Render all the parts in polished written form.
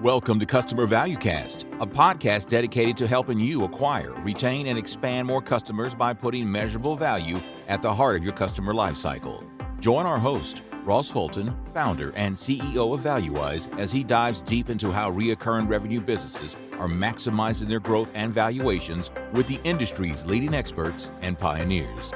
Welcome to Customer Value Cast, a podcast dedicated to helping you acquire, retain, and expand more customers by putting measurable value at the heart of your customer lifecycle. Join our host, Ross Fulton, founder and CEO of ValueWise, as he dives deep into how reoccurring revenue businesses are maximizing their growth and valuations with the industry's leading experts and pioneers.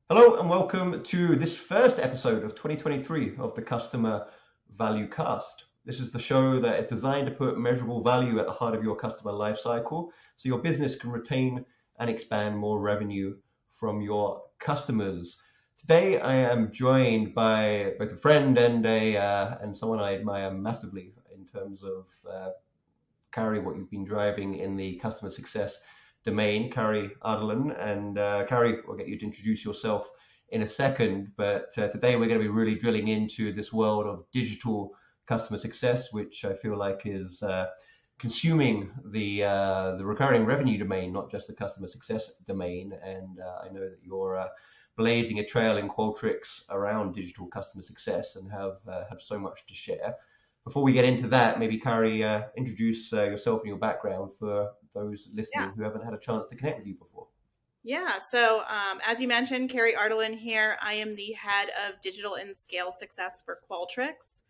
Hello and welcome to this first episode of 2023 of the Customer Value Cast. This is the show that is designed to put measurable value at the heart of your customer lifecycle so your business can retain and expand more revenue from your customers. Today I am joined by both a friend and someone I admire massively in terms of Kari, what you've been driving in the customer success domain, Kari Ardalan. And Kari, we'll get you to introduce yourself in a second, but today we're going to be really drilling into this world of digital customer success, which I feel like is consuming the recurring revenue domain, not just the customer success domain. And I know that you're blazing a trail in Qualtrics around digital customer success and have so much to share. Before we get into that, maybe Kari, introduce yourself and your background for those listening who haven't had a chance to connect with you before. Yeah, so as you mentioned, Kari Ardalan here. I am the head of digital and scale success for Qualtrics.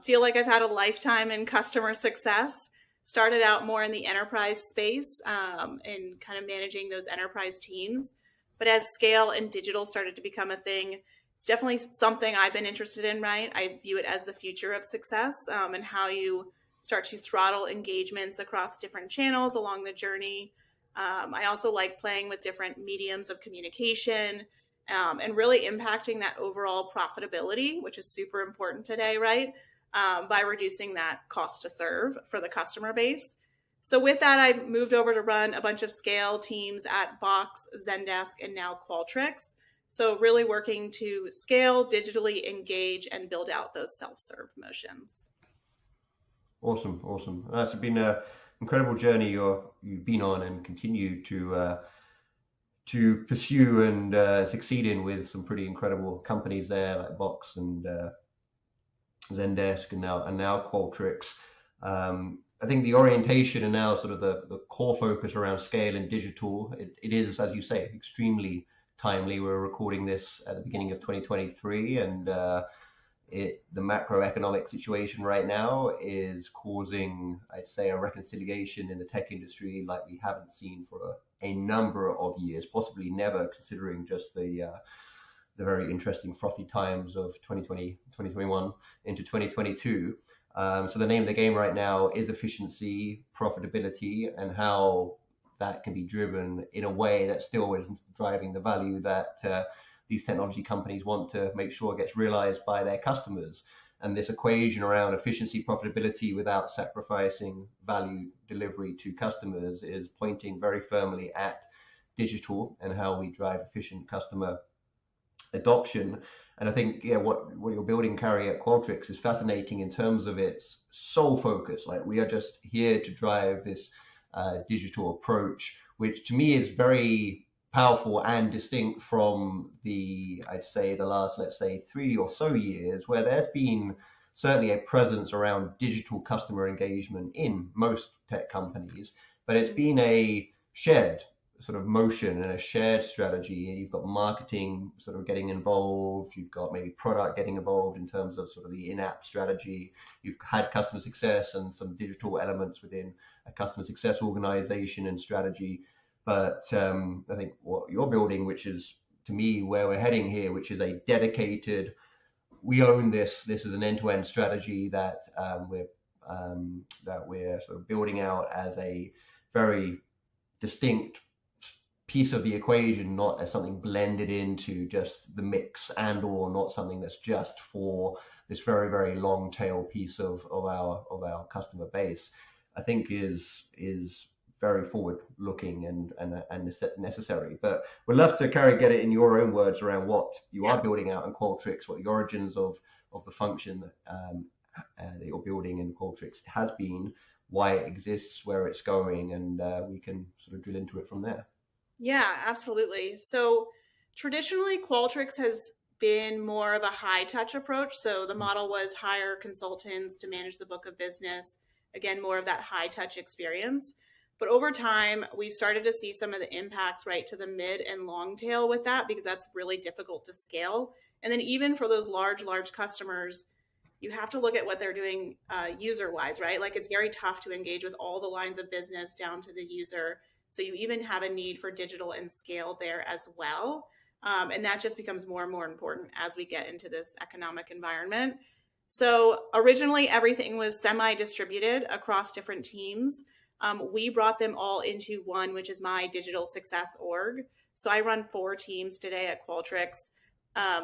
Feel like I've had a lifetime in customer success. Started out more in the enterprise space and kind of managing those enterprise teams. But as scale and digital started to become a thing, it's definitely something I've been interested in, right? I view it as the future of success and how you start to throttle engagements across different channels along the journey. I also like playing with different mediums of communication and really impacting that overall profitability, which is super important today, right? By reducing that cost to serve for the customer base. So with that, I've moved over to run a bunch of scale teams at Box, Zendesk, and now Qualtrics. So really working to scale, digitally engage, and build out those self-serve motions. Awesome. That's been an incredible journey you've been on and continue to pursue and succeed in with some pretty incredible companies there like Box and Zendesk and now Qualtrics. I think the orientation and now sort of the core focus around scale and digital, it is, as you say, extremely timely. We're recording this at the beginning of 2023, and the macroeconomic situation right now is causing, I'd say, a reconciliation in the tech industry like we haven't seen for a number of years, possibly never, considering just the very interesting frothy times of 2020, 2021 into 2022. So the name of the game right now is efficiency, profitability, and how that can be driven in a way that still is driving the value that these technology companies want to make sure gets realized by their customers. And this equation around efficiency, profitability without sacrificing value delivery to customers is pointing very firmly at digital and how we drive efficient customer adoption. And I think, what you're building, Kari, at Qualtrics is fascinating in terms of its sole focus. Like, we are just here to drive this digital approach, which to me is very powerful and distinct from I'd say the last, let's say, 3 or so years, where there's been certainly a presence around digital customer engagement in most tech companies, but it's been a shared sort of motion and a shared strategy. And you've got marketing sort of getting involved, you've got maybe product getting involved in terms of sort of the in-app strategy, you've had customer success and some digital elements within a customer success organization and strategy. But I think what you're building, which is to me where we're heading here, which is a dedicated, we own this is an end-to-end strategy that we're sort of building out as a very distinct piece of the equation, not as something blended into just the mix and or not something that's just for this very, very long tail piece of our customer base. I think is very forward looking and necessary. But we'd love to, Kari, get it in your own words around what you are building out in Qualtrics, what the origins of the function that you're building in Qualtrics has been, why it exists, where it's going, and we can sort of drill into it from there. Yeah, absolutely. So traditionally, Qualtrics has been more of a high touch approach. So the model was hire consultants to manage the book of business. Again, more of that high touch experience. But over time, we've started to see some of the impacts right to the mid and long tail with that, because that's really difficult to scale. And then even for those large customers, you have to look at what they're doing user wise, right? Like it's very tough to engage with all the lines of business down to the user. So you even have a need for digital and scale there as well. And that just becomes more and more important as we get into this economic environment. So originally everything was semi-distributed across different teams. We brought them all into one, which is my digital success org. So I run 4 teams today at Qualtrics.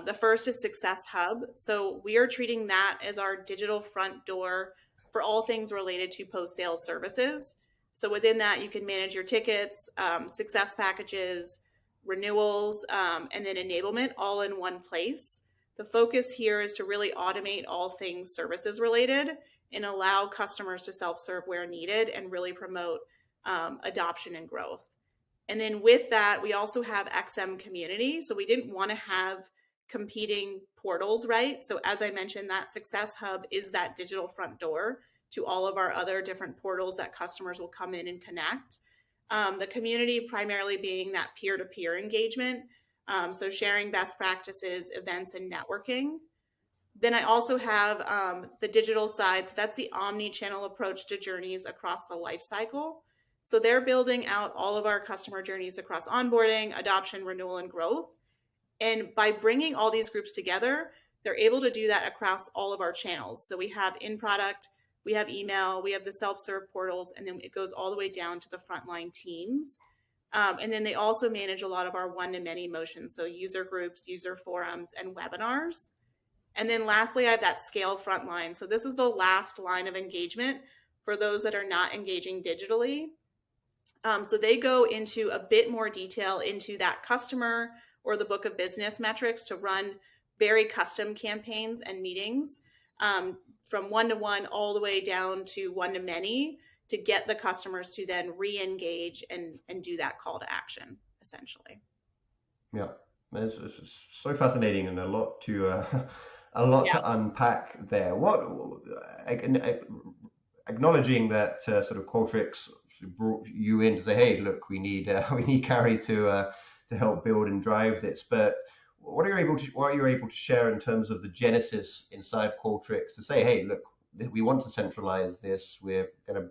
The first is Success Hub. So we are treating that as our digital front door for all things related to post-sales services. So within that, you can manage your tickets, success packages, renewals, and then enablement all in one place. The focus here is to really automate all things services related and allow customers to self-serve where needed and really promote adoption and growth. And then with that, we also have XM Community. So we didn't want to have competing portals, right? So as I mentioned, that Success Hub is that digital front door to all of our other different portals that customers will come in and connect. The community primarily being that peer-to-peer engagement. So sharing best practices, events, and networking. Then I also have the digital side. So that's the omni-channel approach to journeys across the life cycle. So they're building out all of our customer journeys across onboarding, adoption, renewal, and growth. And by bringing all these groups together, they're able to do that across all of our channels. So we have in-product, we have email, we have the self-serve portals, and then it goes all the way down to the frontline teams. And then they also manage a lot of our one-to-many motions, so user groups, user forums, and webinars. And then lastly, I have that scale frontline. So this is the last line of engagement for those that are not engaging digitally. So they go into a bit more detail into that customer or the book of business metrics to run very custom campaigns and meetings from one-to-one all the way down to one-to-many to get the customers to then re-engage and do that call to action, essentially. Yeah, it's so fascinating and a lot to to unpack there. What acknowledging that sort of Qualtrics brought you in to say, hey, look, we need Kari to help build and drive this. But what are you able to share in terms of the genesis inside Qualtrics to say, hey, look, we want to centralize this. We're going to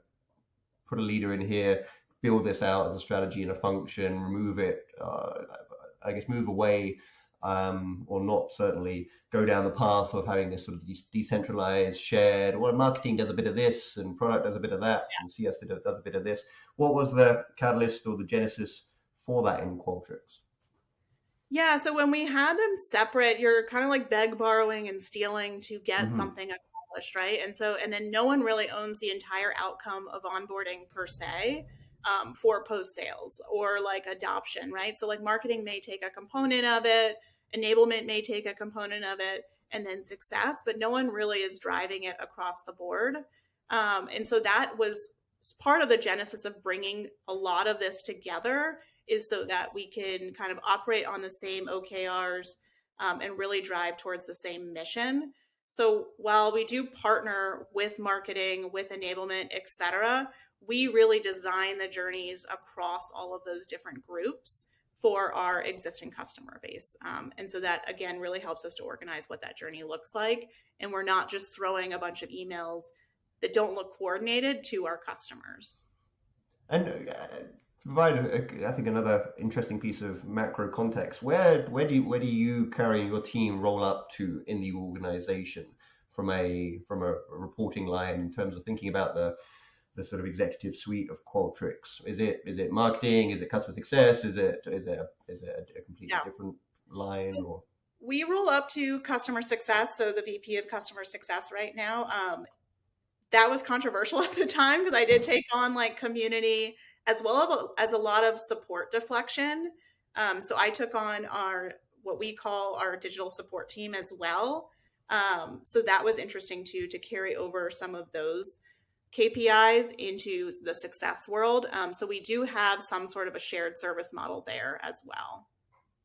put a leader in here, build this out as a strategy and a function, remove it, move away, or not certainly go down the path of having this sort of decentralized, shared, well, marketing does a bit of this and product does a bit of that, and CS does a bit of this. What was the catalyst or the genesis for that in Qualtrics? Yeah, so when we had them separate, you're kind of like beg, borrowing, and stealing to get something accomplished, right? And then no one really owns the entire outcome of onboarding per se for post-sales or like adoption, right? So like marketing may take a component of it, enablement may take a component of it, and then success, but no one really is driving it across the board. And so that was part of the genesis of bringing a lot of this together, is so that we can kind of operate on the same OKRs and really drive towards the same mission. So while we do partner with marketing, with enablement, et cetera, we really design the journeys across all of those different groups for our existing customer base. And so that, again, really helps us to organize what that journey looks like. And we're not just throwing a bunch of emails that don't look coordinated to our customers. And provide, I think, another interesting piece of macro context. Where do you, Kari, and your team roll up to in the organization from a reporting line in terms of thinking about the sort of executive suite of Qualtrics? Is it marketing? Is it customer success? Is it a completely different line? Or we roll up to customer success, so the VP of customer success right now. That was controversial at the time because I did take on like community as well as a lot of support deflection. So I took on what we call our digital support team as well. So that was interesting too, to carry over some of those KPIs into the success world. So we do have some sort of a shared service model there as well.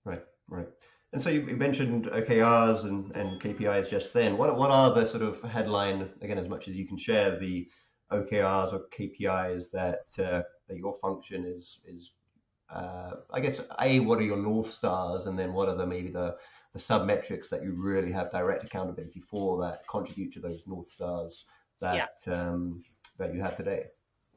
Right. And so you mentioned OKRs and KPIs just then. What are the sort of headline, again, as much as you can share, the OKRs or KPIs that that your function is I guess, what are your North Stars, and then what are maybe the sub metrics that you really have direct accountability for that contribute to those North Stars Yeah. that you have today?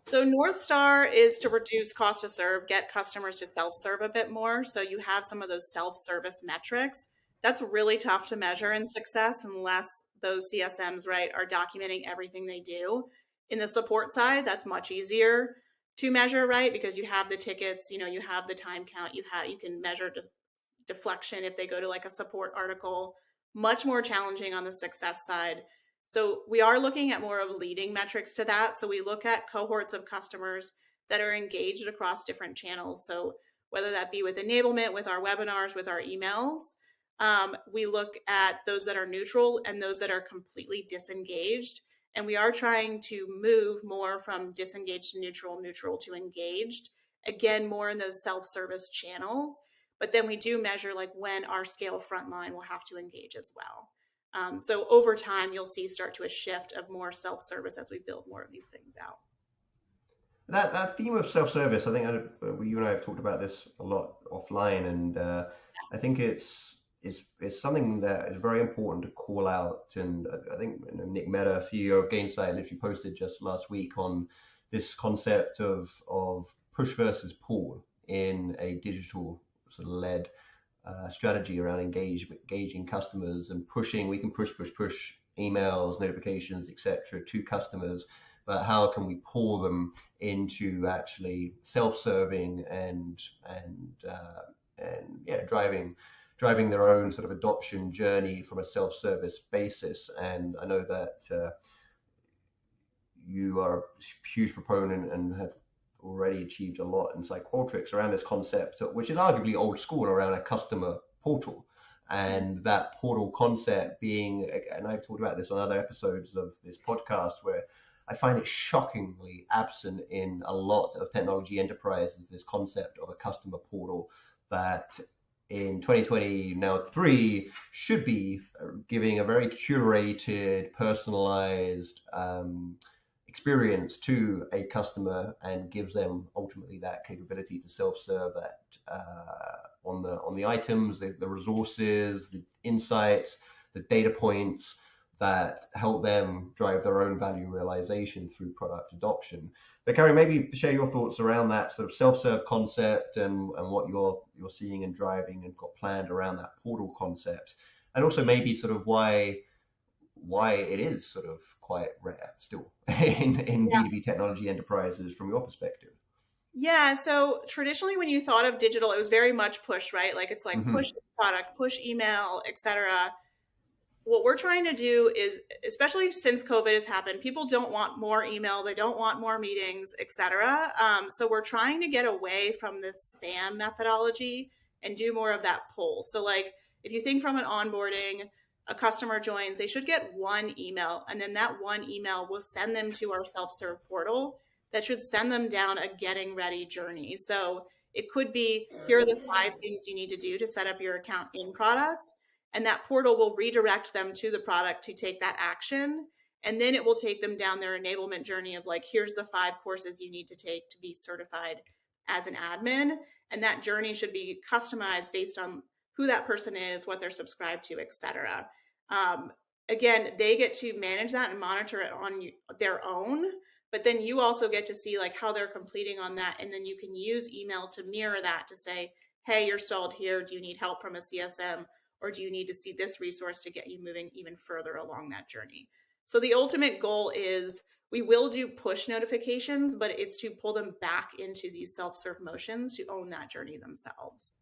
So North Star is to reduce cost to serve, get customers to self-serve a bit more. So you have some of those self-service metrics. That's really tough to measure in success unless those CSMs, right, are documenting everything they do. In the support side, that's much easier to measure, right? Because you have the tickets, you have the time count, you can measure deflection if they go to like a support article. Much more challenging on the success side. So we are looking at more of leading metrics to that. So we look at cohorts of customers that are engaged across different channels. So whether that be with enablement, with our webinars, with our emails, we look at those that are neutral and those that are completely disengaged. And we are trying to move more from disengaged to neutral, neutral to engaged, again, more in those self-service channels. But then we do measure like when our scale frontline will have to engage as well. So over time, you'll see start to a shift of more self-service as we build more of these things out. That theme of self-service, I think you and I have talked about this a lot offline, and I think it's something that is very important to call out. And I think Nick Mehta, CEO of Gainsight, literally posted just last week on this concept of push versus pull in a digital sort of led strategy around engaging customers and pushing. We can push emails, notifications, etc. to customers, but how can we pull them into actually self-serving and driving their own sort of adoption journey from a self-service basis. And I know that you are a huge proponent and have already achieved a lot inside Qualtrics around this concept, which is arguably old school, around a customer portal. And that portal concept being, and I've talked about this on other episodes of this podcast, where I find it shockingly absent in a lot of technology enterprises, this concept of a customer portal that in 2020 now 3 should be giving a very curated, personalized experience to a customer, and gives them ultimately that capability to self-serve that on the items, the resources, the insights, the data points that help them drive their own value realization through product adoption. But Kari, maybe share your thoughts around that sort of self-serve concept and what you're seeing and driving and got planned around that portal concept, and also maybe sort of why it is sort of quite rare still in B2B technology enterprises from your perspective. Yeah, so traditionally when you thought of digital, it was very much push, right? Like it's like push product, push email, etc. What we're trying to do is, especially since COVID has happened, people don't want more email, they don't want more meetings, etc. So we're trying to get away from this spam methodology and do more of that pull. So like if you think from an onboarding, a customer joins, they should get one email, and then that one email will send them to our self-serve portal that should send them down a getting ready journey. So it could be, here are the 5 things you need to do to set up your account in product. And that portal will redirect them to the product to take that action. And then it will take them down their enablement journey of like, here's the 5 courses you need to take to be certified as an admin. And that journey should be customized based on who that person is, what they're subscribed to, etc. Again, they get to manage that and monitor it on their own. But then you also get to see like how they're completing on that. And then you can use email to mirror that to say, hey, you're stalled here. Do you need help from a CSM? Or do you need to see this resource to get you moving even further along that journey? So the ultimate goal is we will do push notifications, but it's to pull them back into these self-serve motions to own that journey themselves.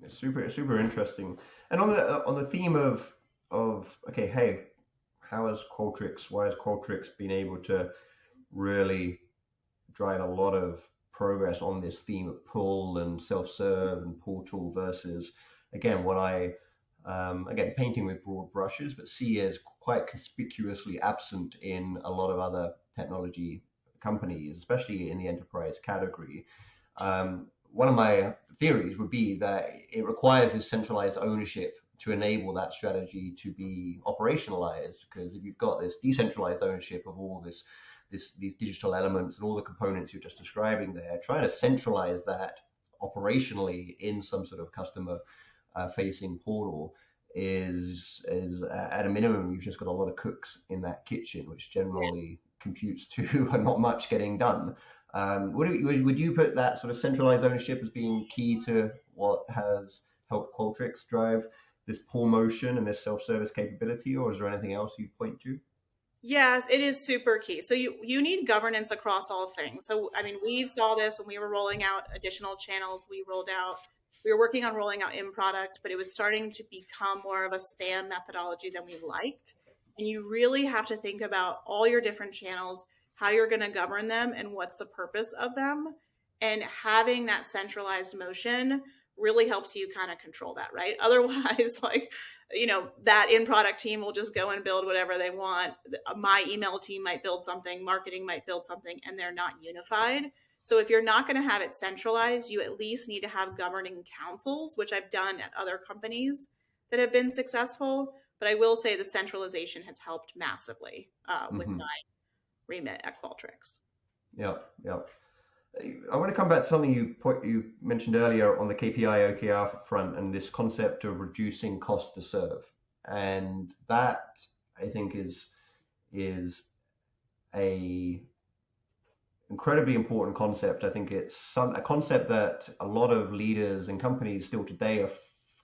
It's super interesting. And on the theme of okay, hey, why has Qualtrics been able to really drive a lot of progress on this theme of pull and self-serve and portal versus, again, what I again, painting with broad brushes, but see as quite conspicuously absent in a lot of other technology companies, especially in the enterprise category. one of my theories would be that it requires this centralized ownership to enable that strategy to be operationalized. Because if you've got this decentralized ownership of all these digital elements and all the components you're just describing there, trying to centralize that operationally in some sort of customer facing portal is at a minimum, you've just got a lot of cooks in that kitchen, which generally computes to not much getting done. Would you put that sort of centralized ownership as being key to what has helped Qualtrics drive this pull motion and this self-service capability, or is there anything else you'd point to? Yes, it is super key. So you need governance across all things. So I mean, we saw this when we were rolling out additional channels. We were working on rolling out in product, but it was starting to become more of a spam methodology than we liked. And you really have to think about all your different channels, how you're going to govern them, and what's the purpose of them. And having that centralized motion really helps you kind of control that, right? Otherwise, like, that in product team will just go and build whatever they want. My email team might build something, marketing might build something, and they're not unified. So if you're not going to have it centralized, you at least need to have governing councils, which I've done at other companies that have been successful. But I will say the centralization has helped massively with my remit at Qualtrics. Yeah. I want to come back to something you mentioned earlier on the KPI OKR front and this concept of reducing cost to serve. And that, I think, is a incredibly important concept. I think it's a concept that a lot of leaders and companies still today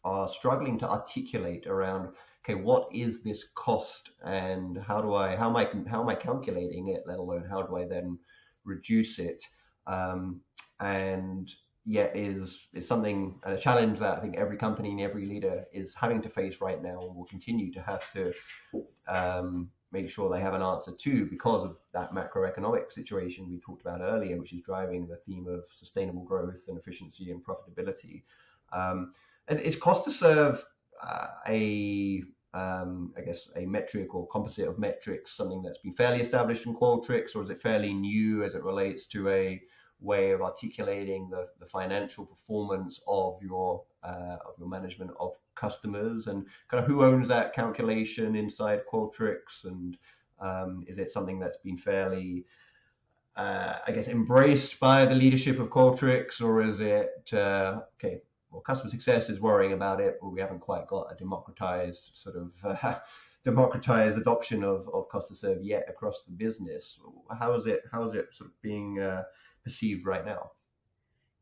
are struggling to articulate around. Okay, what is this cost, and how am I calculating it? Let alone how do I then reduce it? And yet is something, a challenge that I think every company and every leader is having to face right now, and will continue to have to make sure they have an answer to, because of that macroeconomic situation we talked about earlier, which is driving the theme of sustainable growth and efficiency and profitability. Is cost to serve I guess a metric or composite of metrics, something that's been fairly established in Qualtrics, or is it fairly new as it relates to a way of articulating the financial performance of your management of customers, and kind of who owns that calculation inside Qualtrics, and is it something that's been fairly I guess embraced by the leadership of Qualtrics, or is it okay, well, customer success is worrying about it, but we haven't quite got a democratized democratized adoption of cost to serve yet across the business? How is it sort of being perceived right now?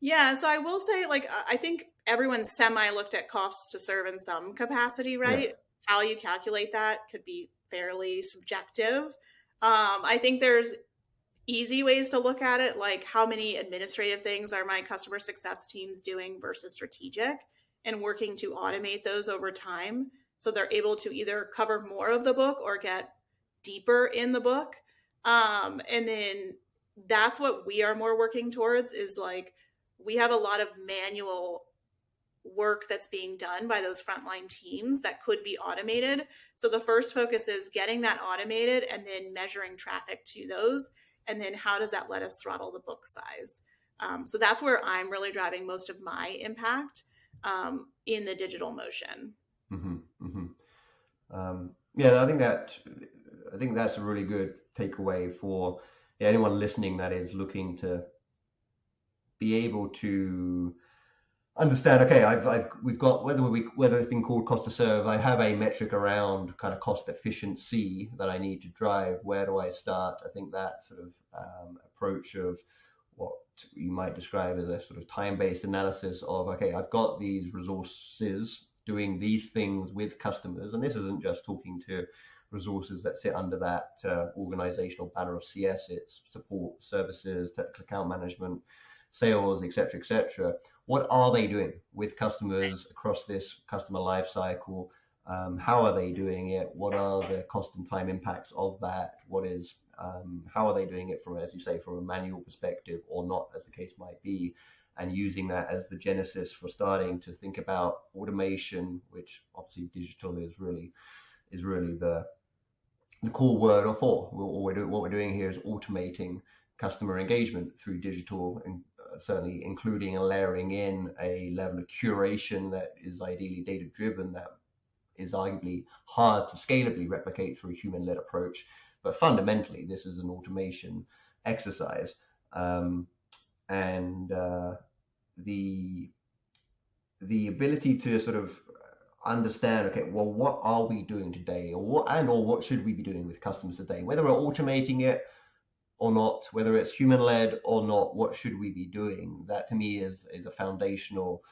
Yeah, so I will say, like, I think everyone semi looked at costs to serve in some capacity, right? Yeah. How you calculate that could be fairly subjective. I think there's easy ways to look at it, like how many administrative things are my customer success teams doing versus strategic, and working to automate those over time so they're able to either cover more of the book or get deeper in the book. And then that's what we are more working towards, is like, we have a lot of manual work that's being done by those frontline teams that could be automated. So the first focus is getting that automated and then measuring traffic to those. And then how does that let us throttle the book size? So that's where I'm really driving most of my impact in the digital motion. Yeah, I think that's a really good takeaway for anyone listening that is looking to be able to understand. Okay, we've got, whether it's been called cost to serve, I have a metric around kind of cost efficiency that I need to drive. Where do I start? I think that sort of approach of what you might describe as a sort of time-based analysis of, okay, I've got these resources doing these things with customers, and this isn't just talking to resources that sit under that organizational banner of CS. It's support, services, technical account management, sales, etc., etc. What are they doing with customers across this customer life cycle? How are they doing it? What are the cost and time impacts of that? How are they doing it from, as you say, from a manual perspective, or not, as the case might be, and using that as the genesis for starting to think about automation, which obviously digital is really the core word for. What we're doing here is automating customer engagement through digital, and certainly including and layering in a level of curation that is ideally data driven, that is arguably hard to scalably replicate through a human-led approach. But fundamentally, this is an automation exercise. And the ability to sort of understand, okay, well, what are we doing today, or what should we be doing with customers today, whether we're automating it or not, whether it's human-led or not, what should we be doing? That to me is a foundational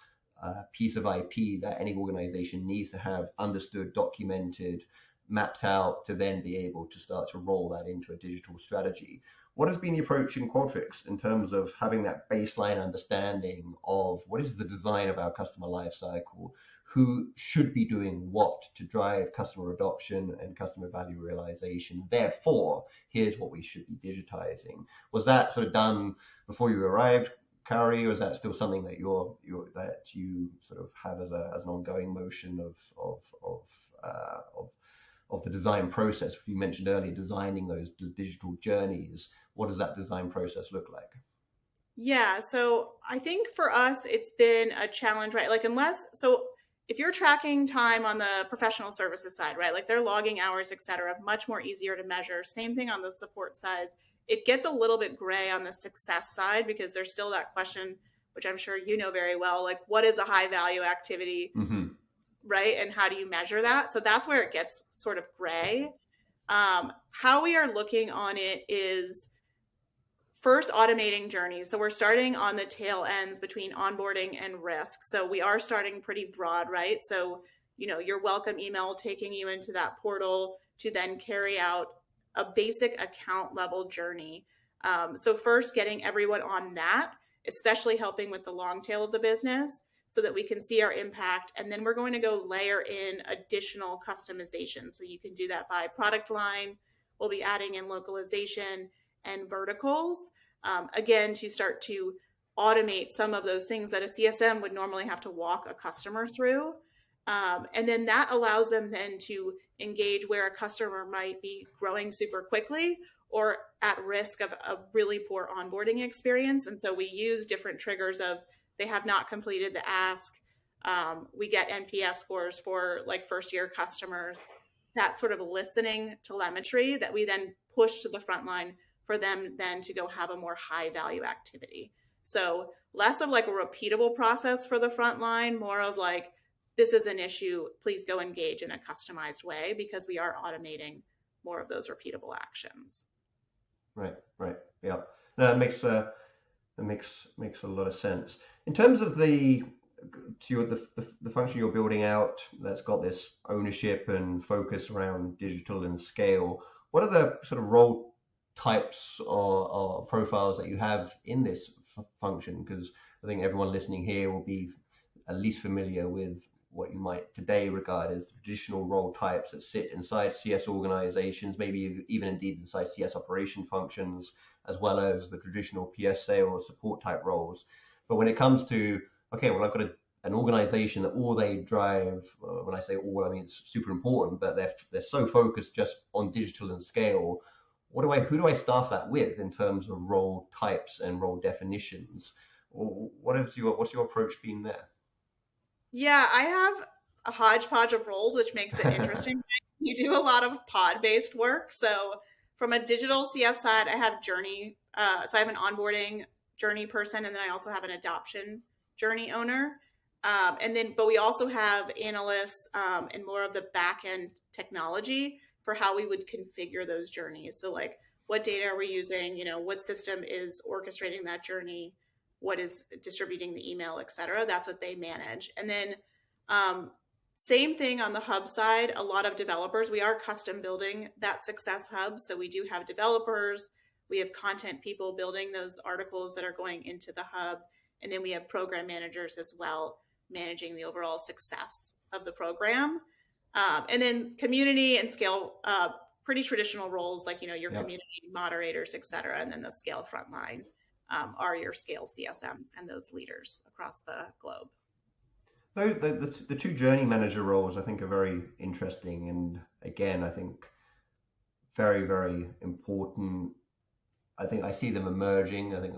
piece of IP that any organization needs to have understood, documented, mapped out, to then be able to start to roll that into a digital strategy. What has been the approach in Qualtrics in terms of having that baseline understanding of what is the design of our customer lifecycle, who should be doing what to drive customer adoption and customer value realization? Therefore, here's what we should be digitizing. Was that sort of done before you arrived, Kari, or is that still something that you sort of have as an ongoing motion of the design process? You mentioned earlier designing those digital journeys. What does that design process look like? Yeah, so I think for us, it's been a challenge, right? Like if you're tracking time on the professional services side, right? Like they're logging hours, et cetera, much more easier to measure. Same thing on the support side. It gets a little bit gray on the success side because there's still that question, which I'm sure you know very well, like what is a high value activity, right? And how do you measure that? So that's where it gets sort of gray. How we are looking on it is first automating journeys. So we're starting on the tail ends between onboarding and risk. So we are starting pretty broad, right? So, your welcome email taking you into that portal to then carry out a basic account level journey. So first getting everyone on that, especially helping with the long tail of the business so that we can see our impact. And then we're going to go layer in additional customization. So you can do that by product line. We'll be adding in localization and verticals, again, to start to automate some of those things that a CSM would normally have to walk a customer through. And then that allows them then to engage where a customer might be growing super quickly or at risk of a really poor onboarding experience. And so we use different triggers of they have not completed the ask. We get NPS scores for like first year customers, that sort of listening telemetry that we then push to the front line for them then to go have a more high value activity. So less of like a repeatable process for the front line, more of like, this is an issue, please go engage in a customized way, because we are automating more of those repeatable actions. Right. Yeah. No, that makes a lot of sense. In terms of the function you're building out that's got this ownership and focus around digital and scale, what are the sort of role types or profiles that you have in this function? Because I think everyone listening here will be at least familiar with what you might today regard as traditional role types that sit inside CS organizations, maybe even indeed inside CS operation functions, as well as the traditional PSA or support type roles. But when it comes to, okay, well, I've got an organization that all they drive, when I say all, I mean it's super important, but they're so focused just on digital and scale. Who do I staff that with in terms of role types and role definitions? What's your approach been there? Yeah, I have a hodgepodge of roles, which makes it interesting. You do a lot of pod-based work. So from a digital CS side, I have journey. So I have an onboarding journey person, and then I also have an adoption journey owner. But we also have analysts and more of the back-end technology for how we would configure those journeys. So like, what data are we using? What system is orchestrating that journey? What is distributing the email, et cetera? That's what they manage. And then same thing on the hub side, a lot of developers, we are custom building that success hub. So we do have developers, we have content people building those articles that are going into the hub. And then we have program managers as well, managing the overall success of the program. And then community and scale, pretty traditional roles like, your community moderators, et cetera. And then the scale frontline are your scale CSMs and those leaders across the globe. The two journey manager roles I think are very interesting, and again I think very, very important I think I see them emerging. I think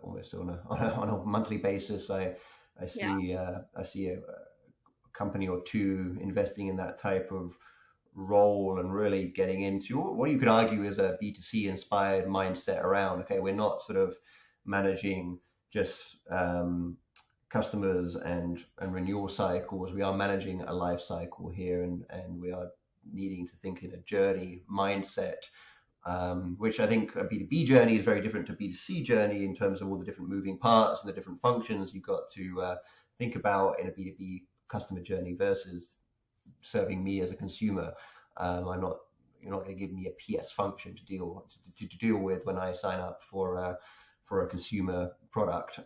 almost on a monthly basis, I Yeah. see a company or two investing in that type of role and really getting into what you could argue is a B2C inspired mindset around, okay, we're not sort of managing just customers and renewal cycles. We are managing a life cycle here, and we are needing to think in a journey mindset, which I think a B2B journey is very different to B2C journey in terms of all the different moving parts and the different functions you've got to think about in a B2B customer journey versus serving me as a consumer. You're not going to give me a PS function to deal with when I sign up for a consumer product.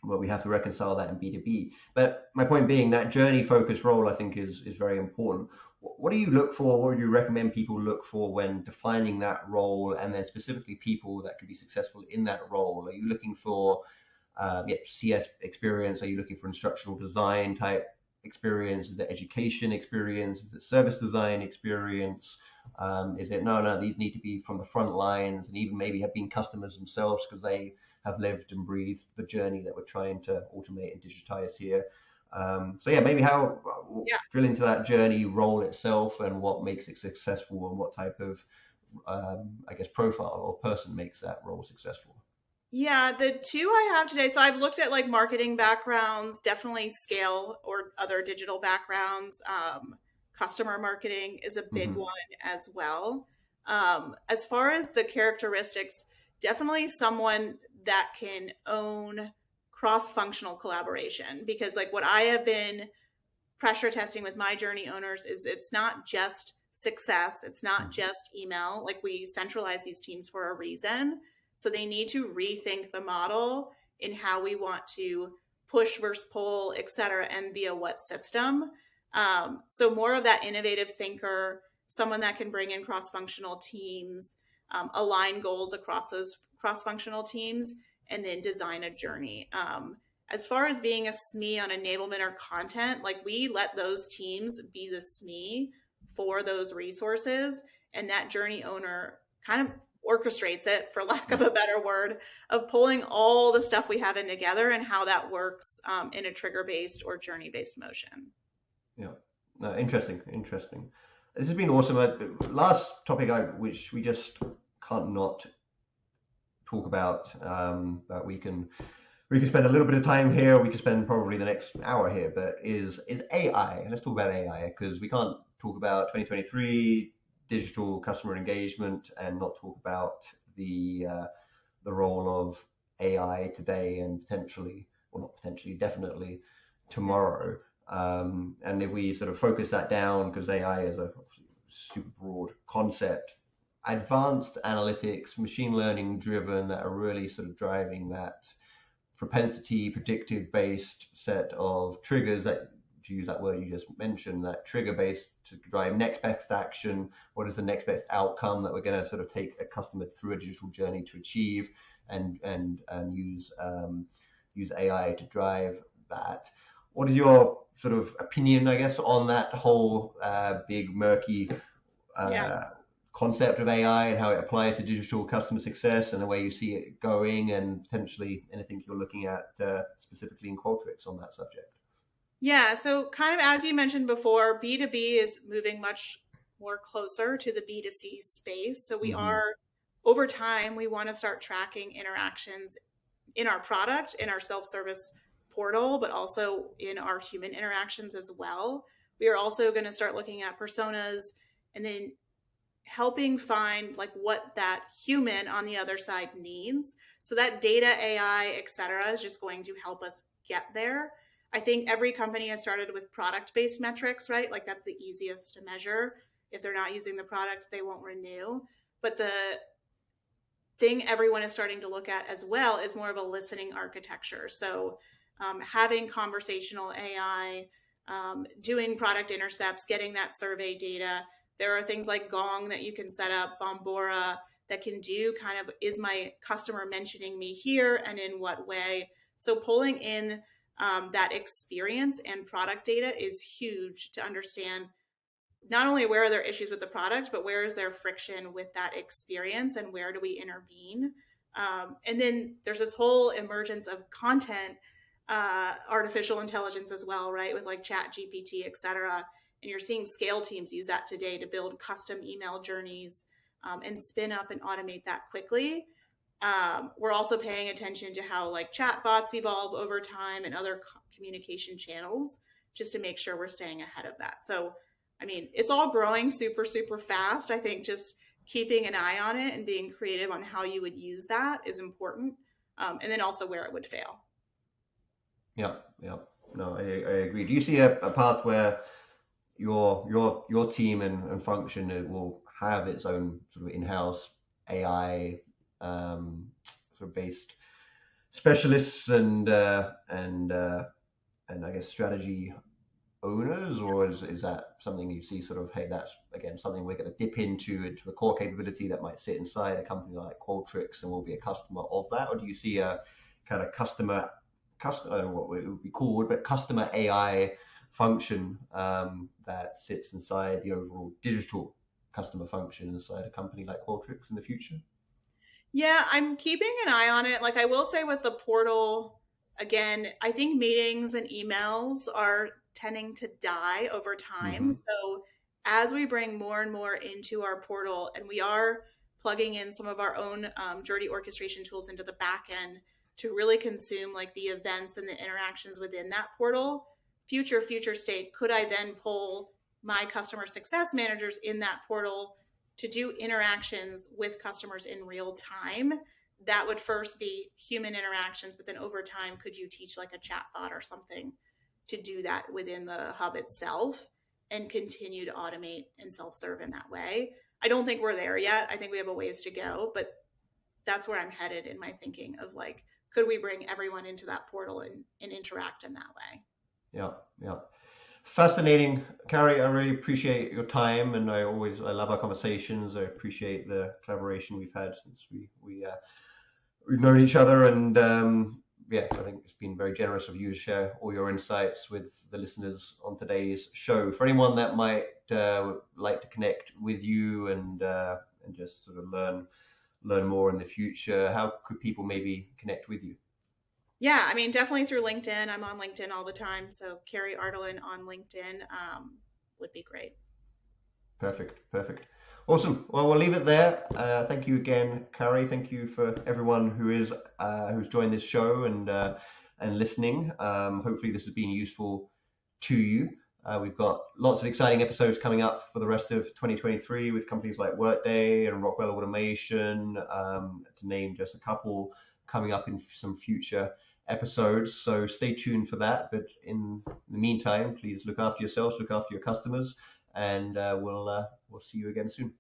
But we have to reconcile that in B2B. But my point being, that journey focused role I think is very important. What do you look for? What would you recommend people look for when defining that role, and then specifically people that can be successful in that role? Are you looking for CS experience? Are you looking for instructional design type experience? Is it education experience? Is it service design experience? Is it no, these need to be from the front lines and even maybe have been customers themselves because they have lived and breathed the journey that we're trying to automate and digitize here. So yeah, maybe drill into that journey role itself and what makes it successful and what type of I guess profile or person makes that role successful. Yeah, the two I have today. So I've looked at like marketing backgrounds, definitely scale or other digital backgrounds. Customer marketing is a big one as well. As far as the characteristics, definitely someone that can own cross-functional collaboration, because like what I have been pressure testing with my journey owners is it's not just success. It's not just email. Like we centralize these teams for a reason. So they need to rethink the model in how we want to push versus pull, et cetera, and via what system. So more of that innovative thinker, someone that can bring in cross-functional teams, align goals across those cross-functional teams, and then design a journey. As far as being a SME on enablement or content, like we let those teams be the SME for those resources, and that journey owner kind of orchestrates it, for lack of a better word, of pulling all the stuff we have in together and how that works in a trigger-based or journey-based motion. Yeah, no, interesting. This has been awesome. Last topic which we just can't not talk about, but we can spend a little bit of time here. We could spend probably the next hour here, but is AI. Let's talk about AI, because we can't talk about 2023 digital customer engagement and not talk about the role of AI today and definitely tomorrow. And if we sort of focus that down, because AI is a super broad concept, advanced analytics, machine learning driven, that are really sort of driving that propensity predictive based set of triggers, that, to use that word you just mentioned, that trigger based to drive next best action. What is the next best outcome that we're going to sort of take a customer through a digital journey to achieve, and use AI to drive that. What is your sort of opinion, I guess, on that whole big murky concept of AI and how it applies to digital customer success and the way you see it going, and potentially anything you're looking at specifically in Qualtrics on that subject? Yeah, so kind of as you mentioned before, B2B is moving much more closer to the B2C space. So we are, over time, we want to start tracking interactions in our product, in our self-service portal, but also in our human interactions as well. We are also going to start looking at personas and then helping find like what that human on the other side needs. So that data, AI, et cetera, is just going to help us get there. I think every company has started with product-based metrics, right? Like that's the easiest to measure. If they're not using the product, they won't renew. But the thing everyone is starting to look at as well is more of a listening architecture. So having conversational AI, doing product intercepts, getting that survey data. There are things like Gong that you can set up, Bombora, that can do kind of, is my customer mentioning me here and in what way? So pulling in that experience and product data is huge to understand not only where are there issues with the product, but where is there friction with that experience and where do we intervene? And then there's this whole emergence of content, artificial intelligence as well, right? With like Chat GPT, et cetera. And you're seeing scale teams use that today to build custom email journeys and spin up and automate that quickly. We're also paying attention to how like chat bots evolve over time and other communication channels just to make sure we're staying ahead of that. So, I mean, it's all growing super, super fast. I think just keeping an eye on it and being creative on how you would use that is important. And then also where it would fail. Yeah. No, I agree. Do you see a path where your team and function will have its own sort of in-house AI sort of based specialists and I guess strategy owners, or is that something you see sort of, hey, that's again something we're going to dip into a core capability that might sit inside a company like Qualtrics and we'll be a customer of that? Or do you see a kind of customer, I don't know what it would be called, but customer AI function that sits inside the overall digital customer function inside a company like Qualtrics in the future? Yeah, I'm keeping an eye on it. Like I will say with the portal, again, I think meetings and emails are tending to die over time. So as we bring more and more into our portal, and we are plugging in some of our own journey orchestration tools into the back end to really consume like the events and the interactions within that portal, future state, could I then pull my customer success managers in that portal to do interactions with customers in real time? That would first be human interactions, but then over time, could you teach like a chatbot or something to do that within the hub itself and continue to automate and self-serve in that way? I don't think we're there yet. I think we have a ways to go, but that's where I'm headed in my thinking of like, could we bring everyone into that portal and interact in that way? Yeah. Fascinating, Kari. I really appreciate your time, and I love our conversations. I appreciate the collaboration we've had since we've known each other, and I think it's been very generous of you to share all your insights with the listeners on today's show. For anyone that might like to connect with you and just sort of learn more in the future, how could people maybe connect with you? Yeah, I mean, definitely through LinkedIn. I'm on LinkedIn all the time. So Kari Ardalan on LinkedIn would be great. Perfect. Awesome. Well, we'll leave it there. Thank you again, Kari. Thank you for everyone who's joined this show and listening. Hopefully this has been useful to you. We've got lots of exciting episodes coming up for the rest of 2023 with companies like Workday and Rockwell Automation, to name just a couple, coming up in some future episodes. So stay tuned for that. But in the meantime, please look after yourselves, look after your customers, and we'll see you again soon.